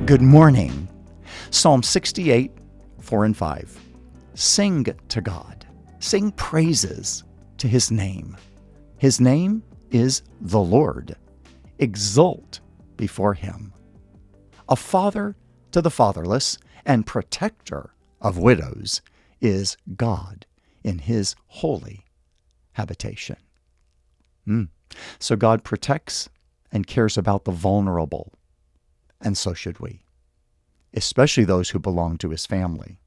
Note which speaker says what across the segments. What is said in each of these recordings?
Speaker 1: Good morning. Psalm 68, 4 and 5. Sing to God. Sing praises to His name. His name is the Lord. Exult before Him. A father to the fatherless and protector of widows is God in His holy habitation. So God protects and cares about the vulnerable, and so should we, especially those who belong to His family.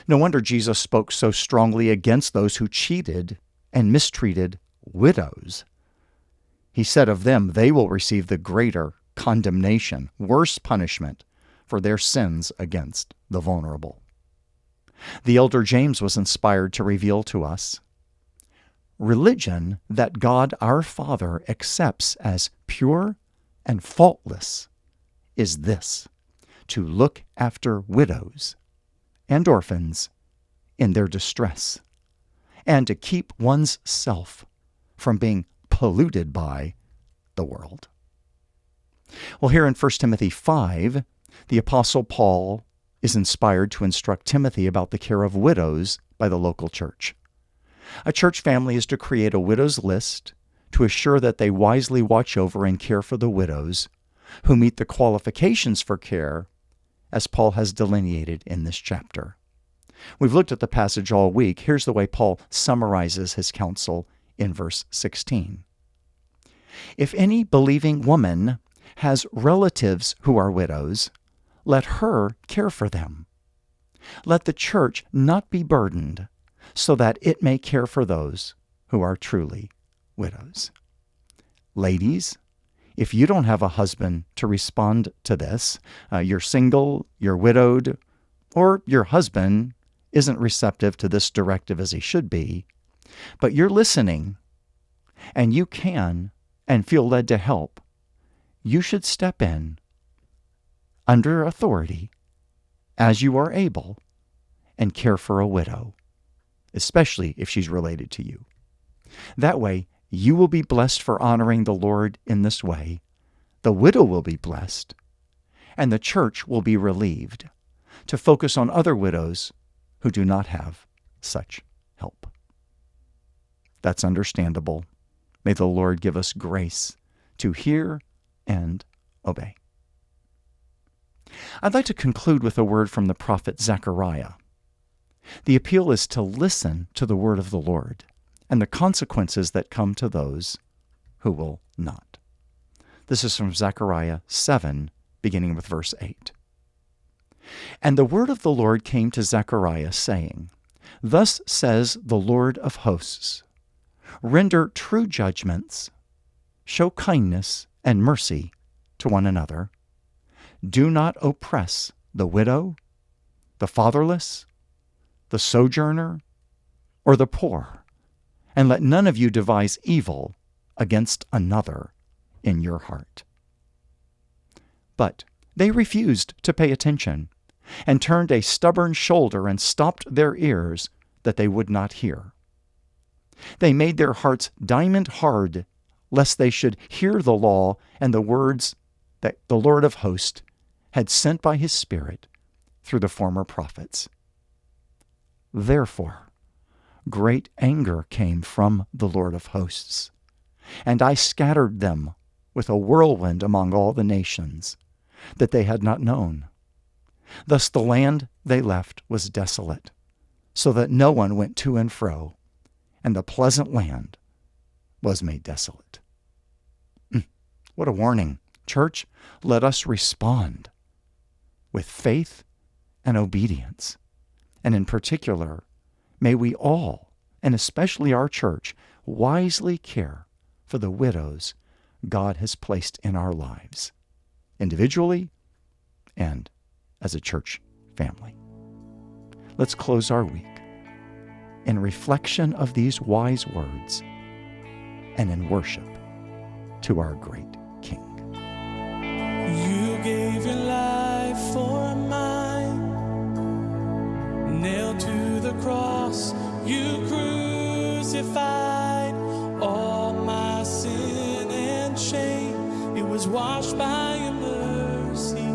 Speaker 1: No wonder Jesus spoke so strongly against those who cheated and mistreated widows. He said of them, they will receive the greater condemnation, worse punishment for their sins against the vulnerable. The elder James was inspired to reveal to us, religion that God our Father accepts as pure and faultless is this: to look after widows and orphans in their distress, and to keep one's self from being polluted by the world. Well, here in 1 Timothy 5, the Apostle Paul is inspired to instruct Timothy about the care of widows by the local church. A church family is to create a widows list to assure that they wisely watch over and care for the widows who meet the qualifications for care as Paul has delineated in this chapter. We've looked at the passage all week. Here's the way Paul summarizes his counsel in verse 16. If any believing woman has relatives who are widows, let her care for them. Let the church not be burdened, so that it may care for those who are truly widows. Ladies, if you don't have a husband to respond to this, you're single, you're widowed, or your husband isn't receptive to this directive as he should be, but you're listening, and you can and feel led to help, you should step in under authority as you are able and care for a widow, especially if she's related to you. That way, you will be blessed for honoring the Lord in this way. The widow will be blessed, and the church will be relieved to focus on other widows who do not have such help. That's understandable. May the Lord give us grace to hear and obey. I'd like to conclude with a word from the prophet Zechariah. The appeal is to listen to the word of the Lord and the consequences that come to those who will not. This is from Zechariah 7, beginning with verse 8. And the word of the Lord came to Zechariah, saying, Thus says the Lord of hosts, render true judgments, show kindness and mercy to one another. Do not oppress the widow, the fatherless, the sojourner, or the poor, and let none of you devise evil against another in your heart. But they refused to pay attention, and turned a stubborn shoulder and stopped their ears that they would not hear. They made their hearts diamond hard, lest they should hear the law and the words that the Lord of hosts had sent by His Spirit through the former prophets. Therefore, great anger came from the Lord of hosts, and I scattered them with a whirlwind among all the nations that they had not known. Thus the land they left was desolate, so that no one went to and fro, and the pleasant land was made desolate. What a warning. Church, let us respond with faith and obedience. And in particular, may we all, and especially our church, wisely care for the widows God has placed in our lives, individually and as a church family. Let's close our week in reflection of these wise words and in worship to our great King.
Speaker 2: You gave your life for mine, nailed to the cross, you crucified all my sin and shame. It was washed by your mercy.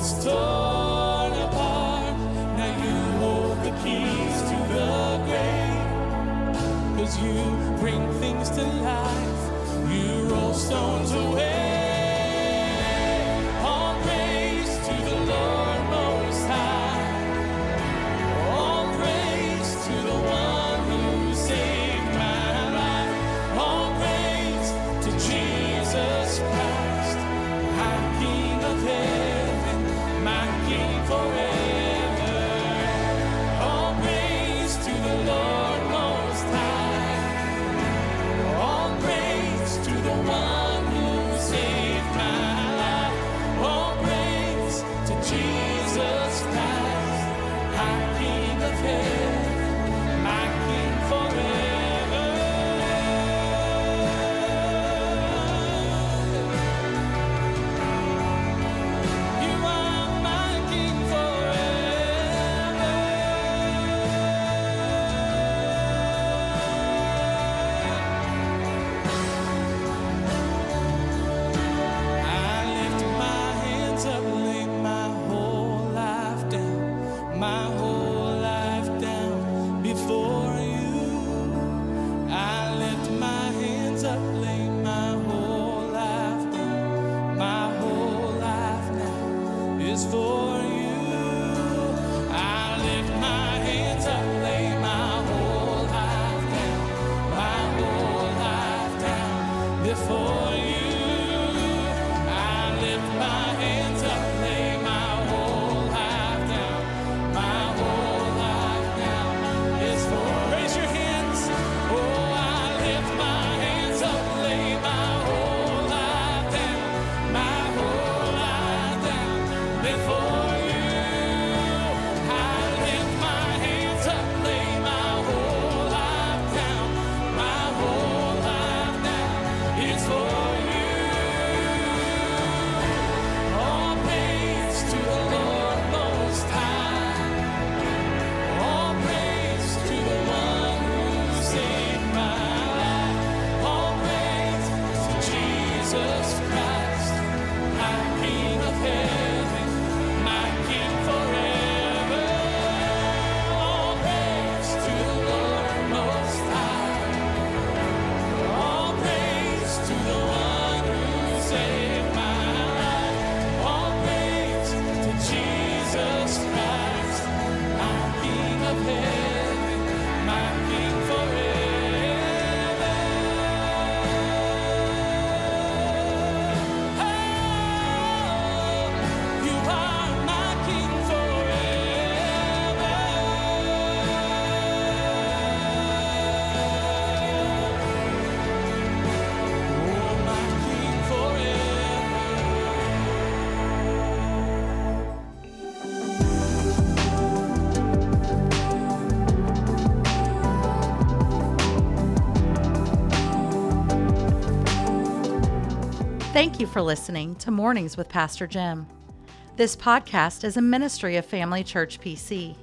Speaker 2: was torn apart. Now you hold the keys to the grave. 'Cause you bring things to life. You roll stones away. All praise to the Lord Most High. All praise to the one who saved my life. All praise to Jesus Christ, my King of heaven, my King forever. All praise to the Lord Most High. All praise to the one who saved my life. All praise to Jesus Christ, my King of heaven, my King forever. You are my King forever. I lift my hands up, lay my whole life down, my whole life down before you. I lift my hands up, lay my whole life down, my whole life now is for you. I lift my hands up, lay my whole life down, my whole life down before you. I lift my hands up, lay my whole life down, my whole life down is for. Raise your hands. Oh, I lift my hands up, lay my whole life down, my whole life down before you. I lift my hands up, lay my whole life down, my whole life down is for you. All praise to the Lord Most High. All praise to the one who saved my life. All praise to Jesus Christ, my King of heaven, my King forever. All praise to the Lord Most High. All praise to the one who saved my life. All praise to Jesus Christ, my King of heaven, my King forever. Oh, you are my King forever. Oh, my King forever.
Speaker 3: Thank you for listening to Mornings with Pastor Jim. This podcast is a ministry of Family Church PC.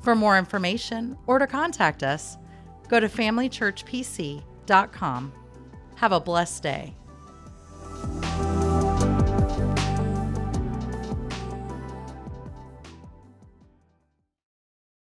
Speaker 3: For more information or to contact us, go to familychurchpc.com. Have a blessed day.